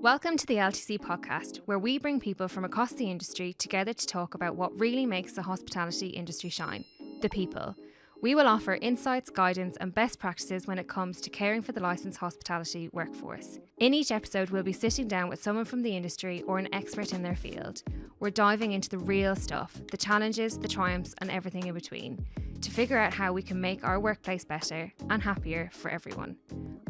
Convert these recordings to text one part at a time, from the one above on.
Welcome to the LTC podcast, where we bring people from across the industry together to talk about what really makes the hospitality industry shine, the people. We will offer insights, guidance and best practices when it comes to caring for the licensed hospitality workforce. In each episode, we'll be sitting down with someone from the industry or an expert in their field. We're diving into the real stuff, the challenges, the triumphs and everything in between, to figure out how we can make our workplace better and happier for everyone.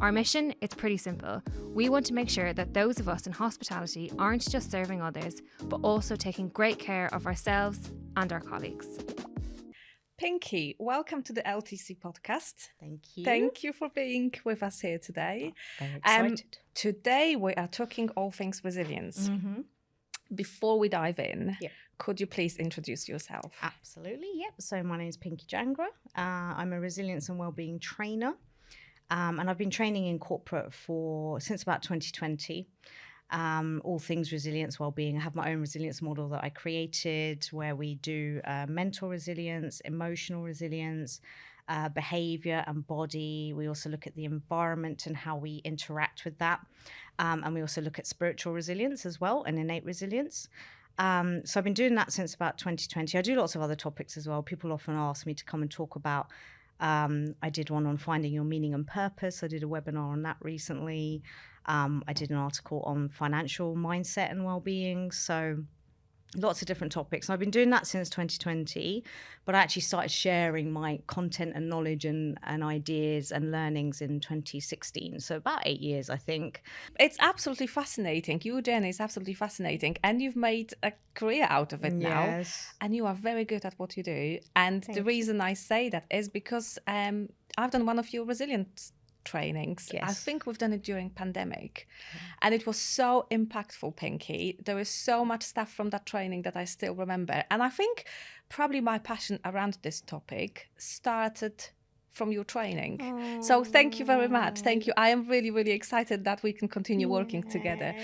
Our mission, it's pretty simple. We want to make sure that those of us in hospitality aren't just serving others, but also taking great care of ourselves and our colleagues. Pinky, welcome to the LTC podcast. Thank you. Thank you for being with us here today. Very excited. Today we are talking all things resilience. Before we dive in, could you please introduce yourself? Absolutely, yep. So my name is Pinky Jangra. I'm a resilience and wellbeing trainer. And I've been training in corporate since about 2020. All things resilience, wellbeing. I have my own resilience model that I created where we do mental resilience, emotional resilience, behavior and body. We also look at the environment and how we interact with that. And we also look at spiritual resilience as well and innate resilience. So I've been doing that since about 2020. I do lots of other topics as well. People often ask me to come and talk about I did one on finding your meaning and purpose. I did a webinar on that recently. I did an article on financial mindset and well-being. So lots of different topics. And I've been doing that since 2020, but I actually started sharing my content and knowledge and ideas and learnings in 2016. So about 8 years, I think. It's absolutely fascinating. Your journey is absolutely fascinating. And you've made a career out of it now. And you are very good at what you do. And the reason I say that is because I've done one of your resilience trainings. I think we've done it during pandemic and it was so impactful, Pinky. There is so much stuff from that training that I still remember, and I think probably my passion around this topic started from your training. So thank you very much. Thank you. I am really, really excited that we can continue working together.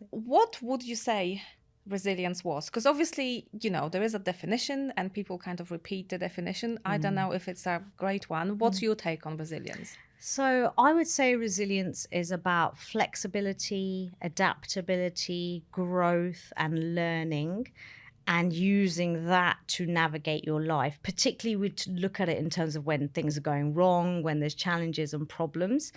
What would you say resilience was? Because obviously, there is a definition and people kind of repeat the definition. I don't know if it's a great one. What's your take on resilience? So I would say resilience is about flexibility, adaptability, growth and learning, and using that to navigate your life. Particularly we look at it in terms of when things are going wrong, when there's challenges and problems.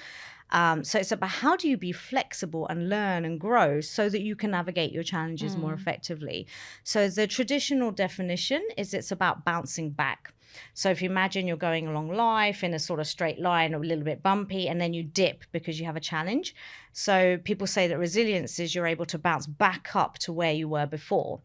So it's about how do you be flexible and learn and grow so that you can navigate your challenges more effectively. So the traditional definition is it's about bouncing back. So if you imagine you're going along life in a sort of straight line, a little bit bumpy, and then you dip because you have a challenge. So people say that resilience is you're able to bounce back up to where you were before.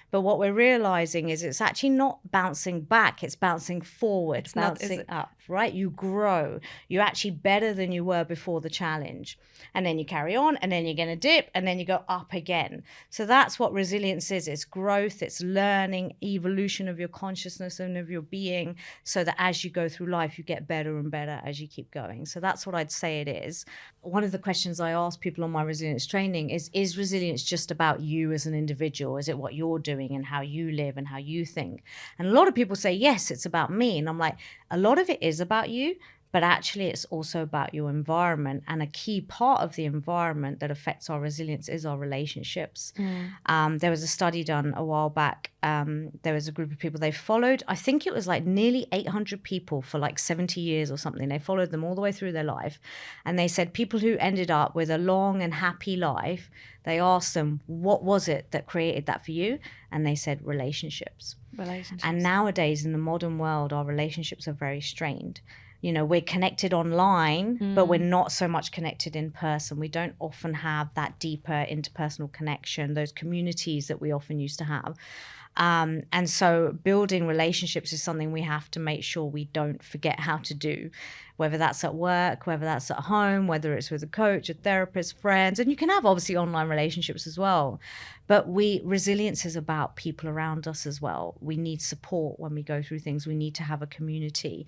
But what we're realizing is it's actually not bouncing back, it's bouncing forward, it's bouncing up, right? You grow. You're actually better than you were before the challenge. And then you carry on, and then you're going to dip, and then you go up again. So that's what resilience is. It's growth, it's learning, evolution of your consciousness and of your being, so that as you go through life, you get better and better as you keep going. So that's what I'd say it is. One of the questions I ask people on my resilience training is resilience just about you as an individual? Is it what you're doing and how you live and how you think? And a lot of people say, yes, it's about me. And I'm like, a lot of it is about you, but actually it's also about your environment. And a key part of the environment that affects our resilience is our relationships. There was a study done a while back. There was a group of people they followed. I think it was like nearly 800 people for like 70 years or something. They followed them all the way through their life. And they said people who ended up with a long and happy life, they asked them, what was it that created that for you? And they said relationships. And nowadays in the modern world, our relationships are very strained. We're connected online, but we're not so much connected in person. We don't often have that deeper interpersonal connection, those communities that we often used to have. And so building relationships is something we have to make sure we don't forget how to do, whether that's at work, whether that's at home, whether it's with a coach, a therapist, friends, and you can have obviously online relationships as well. But resilience is about people around us as well. We need support when we go through things. We need to have a community.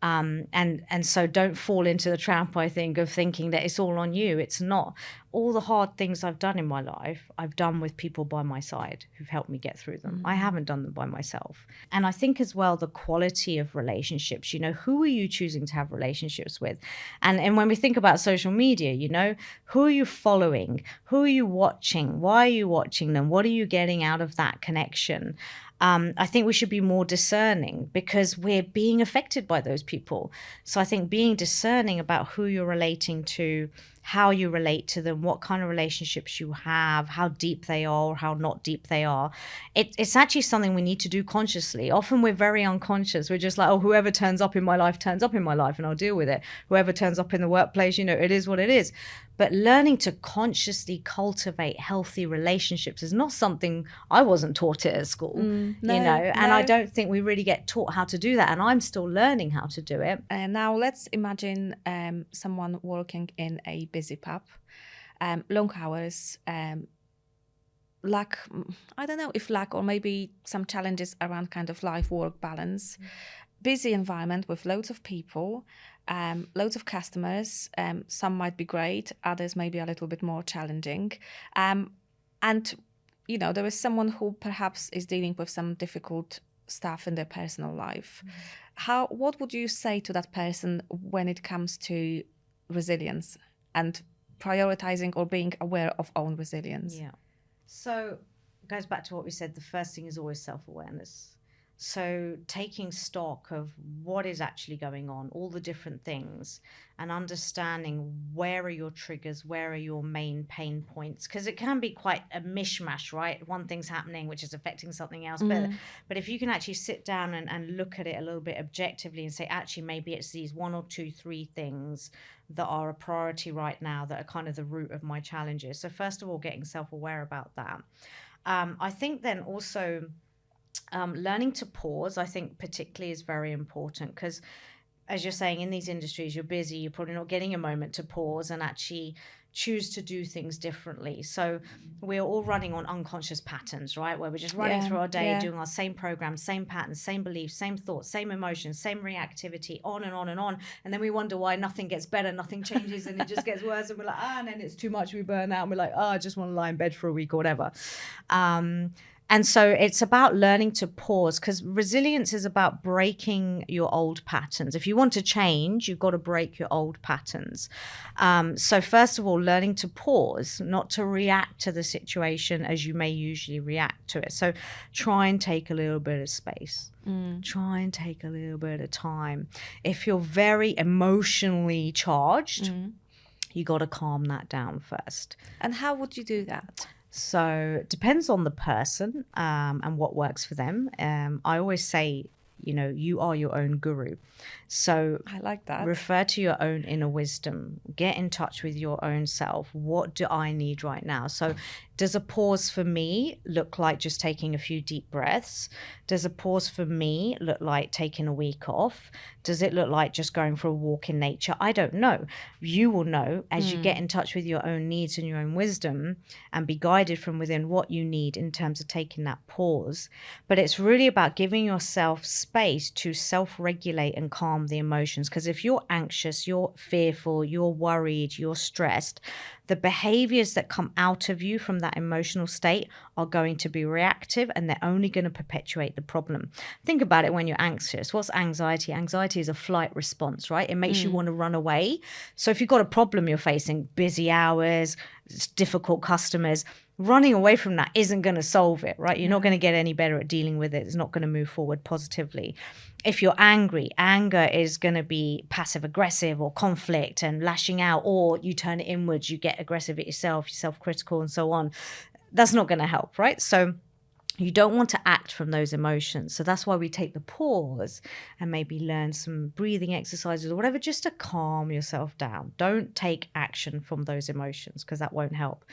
And so don't fall into the trap, I think, of thinking that it's all on you. It's not. All the hard things I've done in my life, I've done with people by my side who've helped me get through them. I haven't done them by myself. And I think as well, the quality of relationships, who are you choosing to have relationships with? And when we think about social media, who are you following? Who are you watching? Why are you watching them? What are you getting out of that connection? I think we should be more discerning because we're being affected by those people. So I think being discerning about who you're relating to, how you relate to them, what kind of relationships you have, how deep they are or how not deep they are. It's actually something we need to do consciously. Often we're very unconscious. We're just like, oh, whoever turns up in my life turns up in my life and I'll deal with it. Whoever turns up in the workplace, it is what it is. But learning to consciously cultivate healthy relationships is not something I wasn't taught it at school, and I don't think we really get taught how to do that. And I'm still learning how to do it. And now let's imagine someone working in a busy pub, long hours, lack, I don't know if lack or maybe some challenges around kind of life-work balance, busy environment with loads of people, loads of customers. Some might be great, others may be a little bit more challenging. And, there is someone who perhaps is dealing with some difficult stuff in their personal life. What would you say to that person when it comes to resilience and prioritizing or being aware of own resilience? Yeah. So it goes back to what we said. The first thing is always self-awareness. So taking stock of what is actually going on, all the different things, and understanding where are your triggers, where are your main pain points, because it can be quite a mishmash, right? One thing's happening which is affecting something else. But if you can actually sit down and look at it a little bit objectively and say, actually, maybe it's these 1 or 2, 3 things that are a priority right now that are kind of the root of my challenges. So first of all, getting self-aware about that. I think then also learning to pause, I think particularly is very important because, as you're saying, in these industries, you're busy, you're probably not getting a moment to pause and actually choose to do things differently. So we're all running on unconscious patterns, right? Where we're just running through our day, doing our same programs, same patterns, same beliefs, same thoughts, same emotions, same reactivity, on and on and on. And then we wonder why nothing gets better, nothing changes, and it just gets worse. And we're like, and then it's too much, we burn out. And we're like, I just want to lie in bed for a week or whatever. And so it's about learning to pause, because resilience is about breaking your old patterns. If you want to change, you've got to break your old patterns. So first of all, learning to pause, not to react to the situation as you may usually react to it. So try and take a little bit of space. Try and take a little bit of time. If you're very emotionally charged, you got to calm that down first. And how would you do that? So it depends on the person and what works for them. I always say, you are your own guru. So I like that. Refer to your own inner wisdom. Get in touch with your own self. What do I need right now? So does a pause for me look like just taking a few deep breaths? Does a pause for me look like taking a week off? Does it look like just going for a walk in nature? I don't know. You will know as you get in touch with your own needs and your own wisdom and be guided from within what you need in terms of taking that pause. But it's really about giving yourself space to self-regulate and calm the emotions. Because if you're anxious, you're fearful, you're worried, you're stressed, the behaviors that come out of you from that emotional state are going to be reactive, and they're only going to perpetuate the problem. Think about it when you're anxious. What's anxiety? Anxiety is a flight response, right? It makes you want to run away. So if you've got a problem you're facing, busy hours, difficult customers, running away from that isn't going to solve it, right? You're not going to get any better at dealing with it. It's not going to move forward positively. If you're angry, anger is going to be passive aggressive or conflict and lashing out, or you turn it inwards, you get aggressive at yourself, you're self-critical and so on. That's not going to help, right? So you don't want to act from those emotions. So that's why we take the pause and maybe learn some breathing exercises or whatever, just to calm yourself down. Don't take action from those emotions, because that won't help.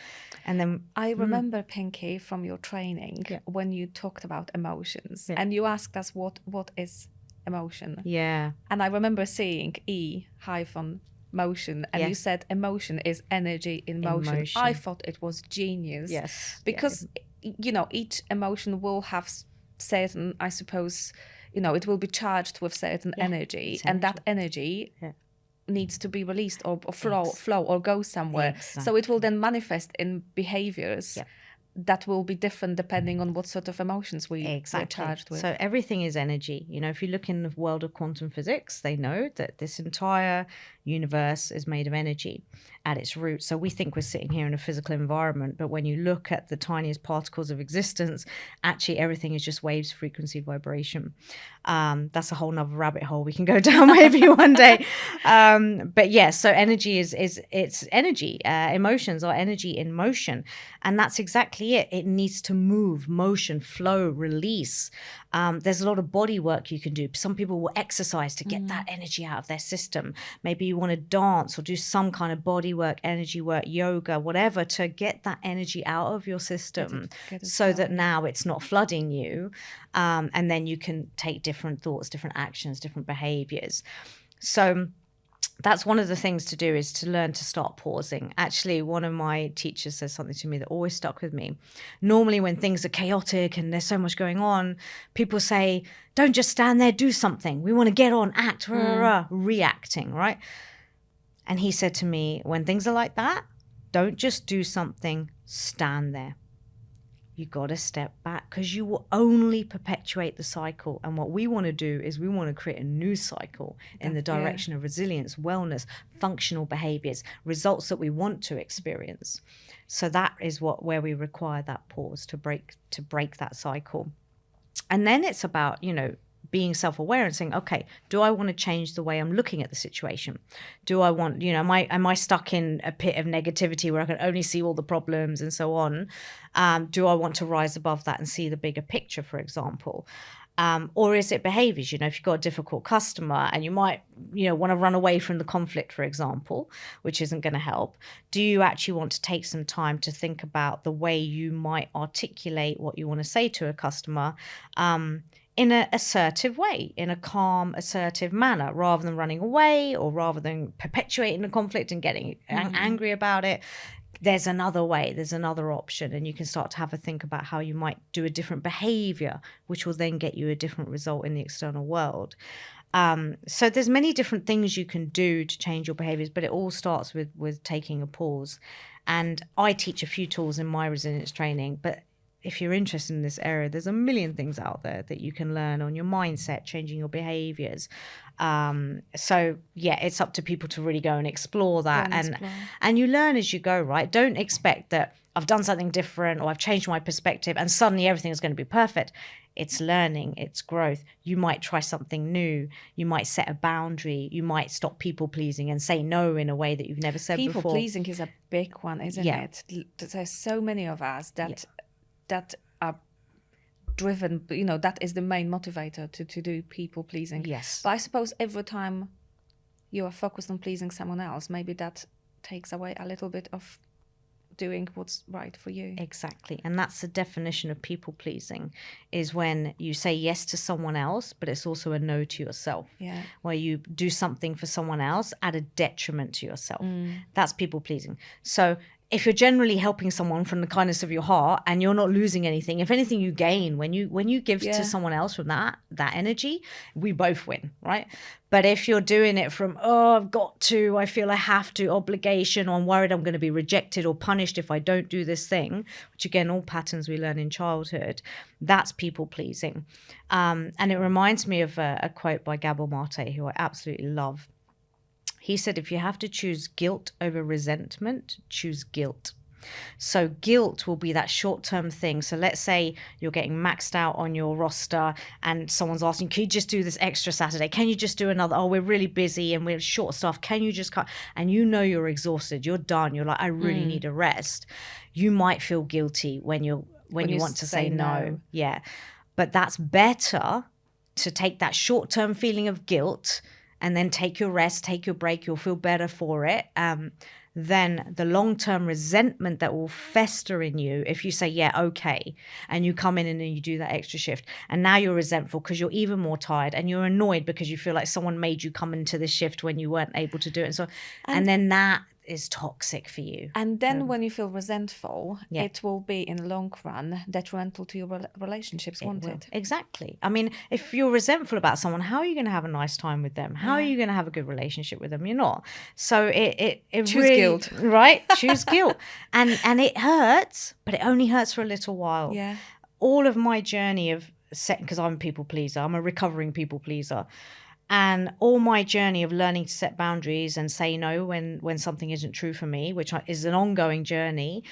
And then I remember, Pinky, from your training, when you talked about emotions and you asked us what is emotion. Yeah. And I remember seeing E-motion, and you said emotion is energy in motion. I thought it was genius. Yes. Because each emotion will have certain, I suppose, it will be charged with certain energy, and that energy needs to be released or flow or go somewhere. Exactly. So it will then manifest in behaviors that will be different depending on what sort of emotions we're charged with. So everything is energy. If you look in the world of quantum physics, they know that this entire universe is made of energy at its root. So we think we're sitting here in a physical environment, but when you look at the tiniest particles of existence, actually everything is just waves, frequency, vibration. That's a whole nother rabbit hole we can go down maybe one day. But yes, so energy it's energy. Emotions are energy in motion. And that's exactly it. It needs to move, motion, flow, release. There's a lot of body work you can do. Some people will exercise to get that energy out of their system. Maybe you want to dance or do some kind of body work, energy work, yoga, whatever, to get that energy out of your system so that now it's not flooding you. And then you can take different thoughts, different actions, different behaviors. So that's one of the things to do, is to learn to start pausing. Actually, one of my teachers says something to me that always stuck with me. Normally when things are chaotic and there's so much going on, people say, don't just stand there, do something. We want to get on, act, reacting, right? And he said to me, when things are like that, don't just do something, stand there. You got to step back, because you will only perpetuate the cycle. And what we want to do is we want to create a new cycle in the direction of resilience, wellness, functional behaviors, results that we want to experience. So that is where we require that pause to break that cycle. And then it's about, being self-aware and saying, okay, do I want to change the way I'm looking at the situation? Do I want, am I stuck in a pit of negativity where I can only see all the problems and so on? Do I want to rise above that and see the bigger picture, for example? Or is it behaviors? If you've got a difficult customer and you might, want to run away from the conflict, for example, which isn't going to help. Do you actually want to take some time to think about the way you might articulate what you want to say to a customer, in an assertive way, in a calm, assertive manner, rather than running away or rather than perpetuating the conflict and getting angry about it? There's another way, there's another option, and you can start to have a think about how you might do a different behavior, which will then get you a different result in the external world. So there's many different things you can do to change your behaviors, but it all starts with taking a pause. And I teach a few tools in my resilience training, but if you're interested in this area, there's a million things out there that you can learn on your mindset, changing your behaviors. So yeah, it's up to people to really go and explore that. And you learn as you go, right? Don't expect that I've done something different or I've changed my perspective and suddenly everything is going to be perfect. It's learning, it's growth. You might try something new. You might set a boundary. You might stop people pleasing and say no in a way that you've never said before. People pleasing is a big one, isn't it? There's so many of us that are driven, that is the main motivator to do people pleasing. Yes. But I suppose every time you are focused on pleasing someone else, maybe that takes away a little bit of doing what's right for you. Exactly. And that's the definition of people pleasing, is when you say yes to someone else, but it's also a no to yourself. Yeah. Where you do something for someone else at a detriment to yourself. That's people pleasing. So if you're generally helping someone from the kindness of your heart and you're not losing anything, if anything you gain when you give to someone else from that energy, we both win, right? But if you're doing it from, I've got to, I feel I have to, obligation, or I'm worried I'm going to be rejected or punished if I don't do this thing, which again, all patterns we learn in childhood, that's people pleasing. And it reminds me of a quote by Gabor Mate, who I absolutely love. He said, if you have to choose guilt over resentment, choose guilt. So guilt will be that short-term thing. So let's say you're getting maxed out on your roster and someone's asking, can you just do this extra Saturday? Can you just do another? Oh, we're really busy and we're short staffed. Can you just cut? And you're exhausted. You're done. You're like, I really need a rest. You might feel guilty when you want to say no. Yeah. But that's better to take that short-term feeling of guilt and then take your rest, take your break, you'll feel better for it, then the long-term resentment that will fester in you if you say, yeah, okay, and you come in and then you do that extra shift. And now you're resentful because you're even more tired and you're annoyed because you feel like someone made you come into this shift when you weren't able to do it. And then that is toxic for you. And then when you feel resentful, it will be in the long run detrimental to your relationships, won't it? Exactly. I mean, if you're resentful about someone, how are you going to have a nice time with them? How are you going to have a good relationship with them? You're not. So it choose really, guilt, right? Choose guilt, and it hurts, but it only hurts for a little while. Yeah. All of my journey of because I'm a people pleaser, I'm a recovering people pleaser. And all my journey of learning to set boundaries and say no when something isn't true for me, which is an ongoing journey,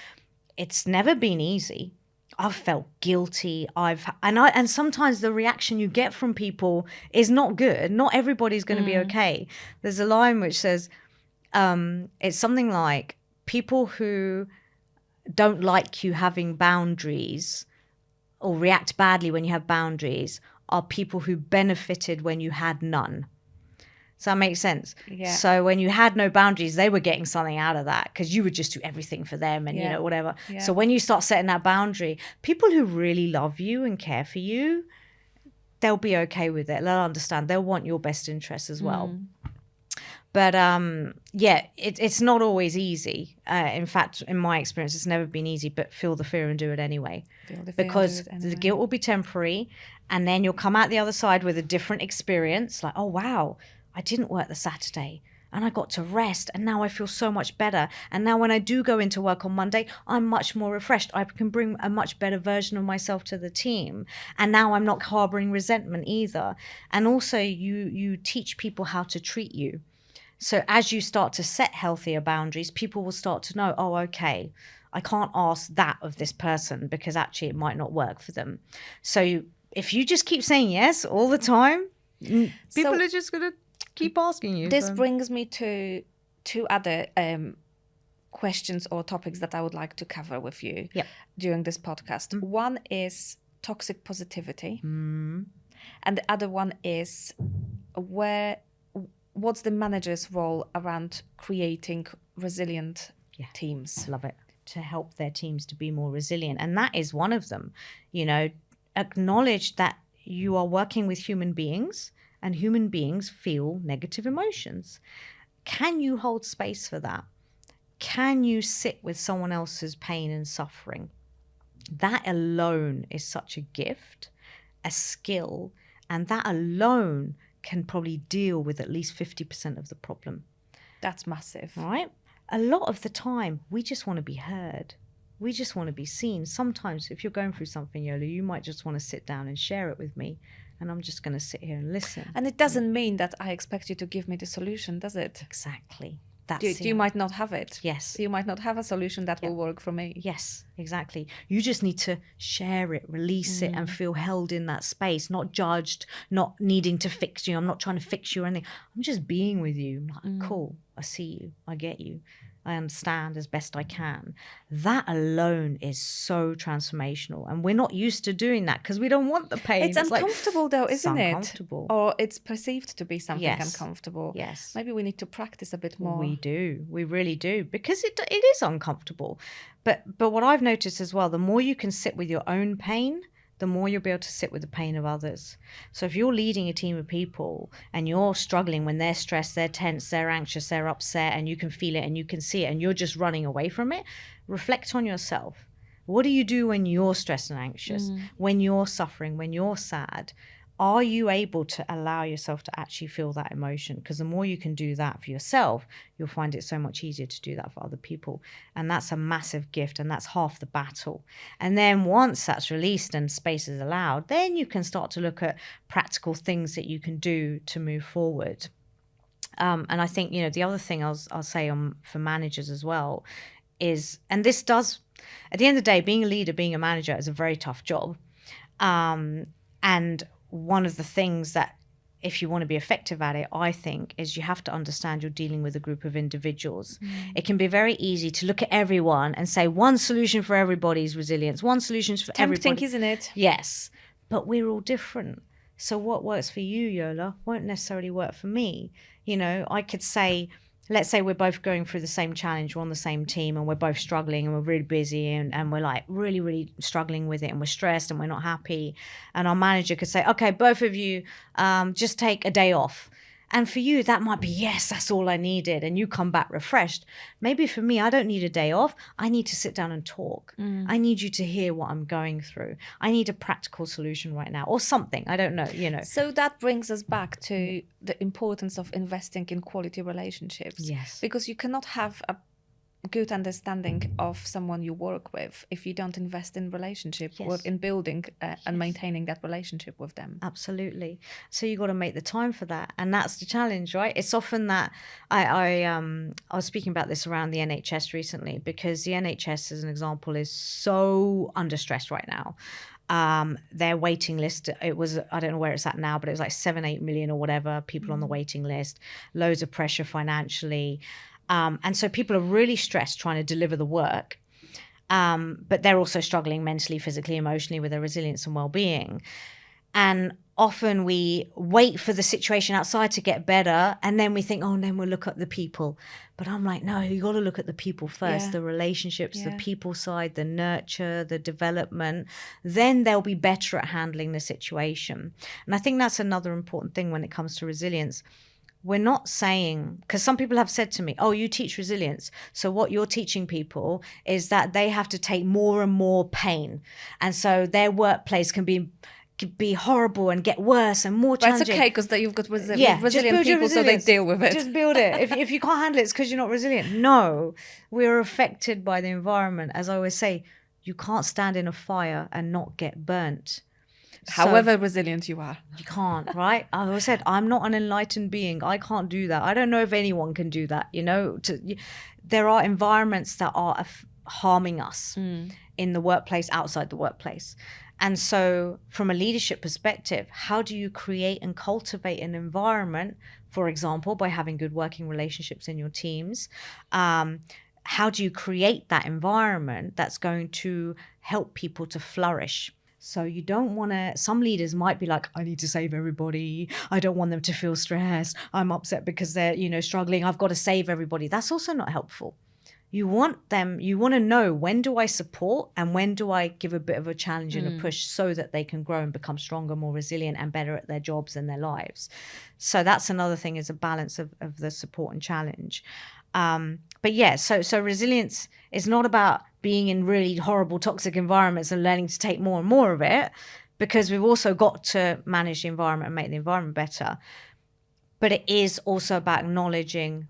it's never been easy. I've felt guilty. And sometimes the reaction you get from people is not good. Not everybody's going to be okay. There's a line which says, it's something like, people who don't like you having boundaries or react badly when you have boundaries are people who benefited when you had none. Does that make sense? Yeah. So when you had no boundaries, they were getting something out of that because you would just do everything for them and, whatever. Yeah. So when you start setting that boundary, people who really love you and care for you, they'll be okay with it. They'll understand. They'll want your best interests as well. But it's not always easy. In fact, in my experience, it's never been easy, but feel the fear and do it anyway. Because the guilt will be temporary, and then you'll come out the other side with a different experience. Like, oh, wow, I didn't work the Saturday and I got to rest, and now I feel so much better. And now when I do go into work on Monday, I'm much more refreshed. I can bring a much better version of myself to the team. And now I'm not harboring resentment either. And also you teach people how to treat you. So as you start to set healthier boundaries, people will start to know, oh, okay, I can't ask that of this person because actually it might not work for them. So if you just keep saying yes all the time, people are just going to keep asking you. This brings me to two other questions or topics that I would like to cover with you during this podcast. One is toxic positivity. And the other one is what's the manager's role around creating resilient teams? Love it. To help their teams to be more resilient. And that is one of them. Acknowledge that you are working with human beings and human beings feel negative emotions. Can you hold space for that? Can you sit with someone else's pain and suffering? That alone is such a gift, a skill, and that alone can probably deal with at least 50% of the problem. That's massive. Right? A lot of the time, we just want to be heard. We just want to be seen. Sometimes if you're going through something, Yola, you might just want to sit down and share it with me. And I'm just going to sit here and listen. And it doesn't mean that I expect you to give me the solution, does it? Exactly. You might not have it. Yes. You might not have a solution that will work for me. Yes, exactly. You just need to share it, release it, and feel held in that space, not judged, not needing to fix you. I'm not trying to fix you or anything. I'm just being with you. I'm like, cool, I see you, I get you. I understand as best I can. That alone is so transformational. And we're not used to doing that because we don't want the pain. It's uncomfortable though, isn't it? Uncomfortable. Or it's perceived to be something uncomfortable. Yes. Maybe we need to practice a bit more. We do. We really do. Because it is uncomfortable. But what I've noticed as well, the more you can sit with your own pain, the more you'll be able to sit with the pain of others. So if you're leading a team of people and you're struggling when they're stressed, they're tense, they're anxious, they're upset, and you can feel it and you can see it and you're just running away from it, reflect on yourself. What do you do when you're stressed and anxious, when you're suffering, when you're sad? Are you able to allow yourself to actually feel that emotion? Because the more you can do that for yourself, you'll find it so much easier to do that for other people. And that's a massive gift, and that's half the battle. And then once that's released and space is allowed, then you can start to look at practical things that you can do to move forward. And I think, the other thing I'll say for managers as well is, and this does, at the end of the day, being a leader, being a manager is a very tough job. And one of the things that, if you want to be effective at it, I think, is you have to understand you're dealing with a group of individuals. It can be very easy to look at everyone and say one solution for everybody's resilience, one solution for everybody. Tempting, isn't it? Yes, but we're all different. So what works for you, Yola, won't necessarily work for me. I could say, let's say we're both going through the same challenge, we're on the same team and we're both struggling and we're really busy and we're like really, really struggling with it and we're stressed and we're not happy. And our manager could say, okay, both of you just take a day off. And for you, that might be, yes, that's all I needed. And you come back refreshed. Maybe for me, I don't need a day off. I need to sit down and talk. I need you to hear what I'm going through. I need a practical solution right now or something. I don't know, So that brings us back to the importance of investing in quality relationships. Yes. Because you cannot have a good understanding of someone you work with if you don't invest in relationship or in building and maintaining that relationship with them. Absolutely. So you got to make the time for that, and that's the challenge, right? It's often that I was speaking about this around the NHS recently, because the NHS, as an example, is so under stress right now. Their waiting list, it was, I don't know where it's at now, but it was like 7-8 million or whatever people on the waiting list, loads of pressure financially. And so people are really stressed trying to deliver the work, but they're also struggling mentally, physically, emotionally with their resilience and well-being. And often we wait for the situation outside to get better, and then we think, oh, and then we'll look at the people. But I'm like, no, you got to look at the people first, the relationships, the people side, the nurture, the development. Then they'll be better at handling the situation. And I think that's another important thing when it comes to resilience. We're not saying, because some people have said to me, oh, you teach resilience. So what you're teaching people is that they have to take more and more pain. And so their workplace can be horrible and get worse and more challenging. That's okay, because you've got resilient people, so they deal with it. Just build it. If you can't handle it, it's because you're not resilient. No, we're affected by the environment. As I always say, you can't stand in a fire and not get burnt. However resilient you are. You can't, right? I always said, I'm not an enlightened being. I can't do that. I don't know if anyone can do that, There are environments that are harming us in the workplace, outside the workplace. And so from a leadership perspective, how do you create and cultivate an environment, for example, by having good working relationships in your teams? How do you create that environment that's going to help people to flourish? So you don't want to, some leaders might be like, I need to save everybody. I don't want them to feel stressed. I'm upset because they're, struggling. I've got to save everybody. That's also not helpful. You want to know, when do I support and when do I give a bit of a challenge and a push so that they can grow and become stronger, more resilient and better at their jobs and their lives. So that's another thing, is a balance of the support and challenge. But yeah, so resilience is not about being in really horrible, toxic environments and learning to take more and more of it, because we've also got to manage the environment and make the environment better. But it is also about acknowledging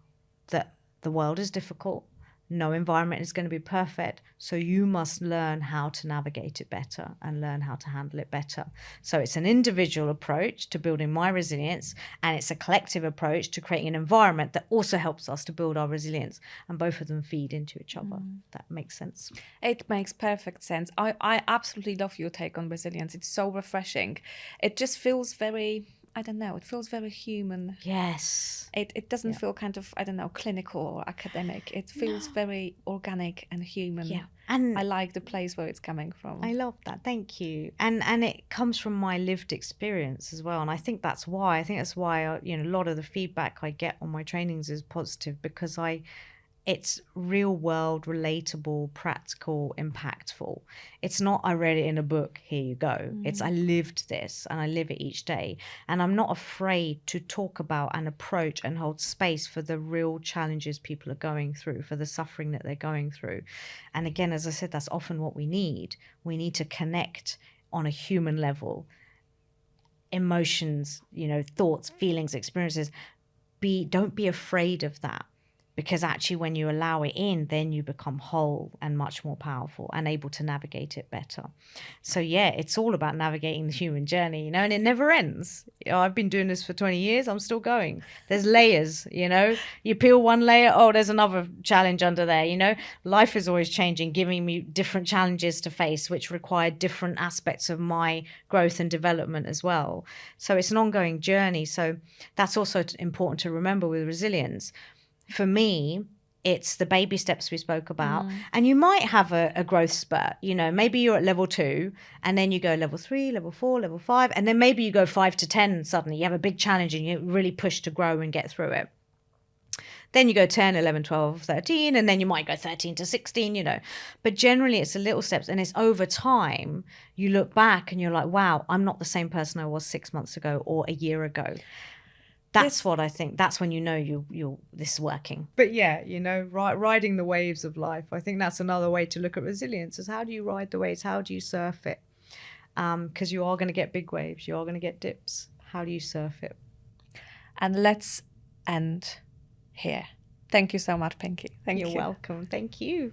that the world is difficult. No environment is going to be perfect. So you must learn how to navigate it better and learn how to handle it better. So it's an individual approach to building my resilience, and it's a collective approach to creating an environment that also helps us to build our resilience. And both of them feed into each other. That makes sense. It makes perfect sense. I absolutely love your take on resilience. It's so refreshing. It just feels very, I don't know, it feels very human. Yes. It doesn't feel kind of, I don't know, clinical or academic. It feels very organic and human. Yeah. And I like the place where it's coming from. I love that. Thank you. And it comes from my lived experience as well. And I think that's why a lot of the feedback I get on my trainings is positive, because it's real world, relatable, practical, impactful. It's not, I read it in a book, here you go. It's, I lived this and I live it each day. And I'm not afraid to talk about and approach and hold space for the real challenges people are going through, for the suffering that they're going through. And again, as I said, that's often what we need. We need to connect on a human level. Emotions, thoughts, feelings, experiences. Don't be afraid of that. Because actually when you allow it in, then you become whole and much more powerful and able to navigate it better. So yeah, it's all about navigating the human journey, and it never ends. I've been doing this for 20 years. I'm still going. There's layers, you peel one layer. Oh, there's another challenge under there. Life is always changing, giving me different challenges to face, which require different aspects of my growth and development as well. So it's an ongoing journey. So that's also important to remember with resilience. For me, it's the baby steps we spoke about. And you might have a growth spurt. Maybe you're at level 2 and then you go level 3, level 4, level 5. And then maybe you go 5 to 10 suddenly. You have a big challenge and you really push to grow and get through it. Then you go 10, 11, 12, 13, and then you might go 13 to 16, But generally it's the little steps, and it's over time. You look back and you're like, wow, I'm not the same person I was 6 months ago or a year ago. That's what I think. That's when you know this is working. But yeah, you know, riding the waves of life. I think that's another way to look at resilience, is how do you ride the waves? How do you surf it? Because you are going to get big waves. You are going to get dips. How do you surf it? And let's end here. Thank you so much, Pinky. Thank you. You're welcome. Thank you.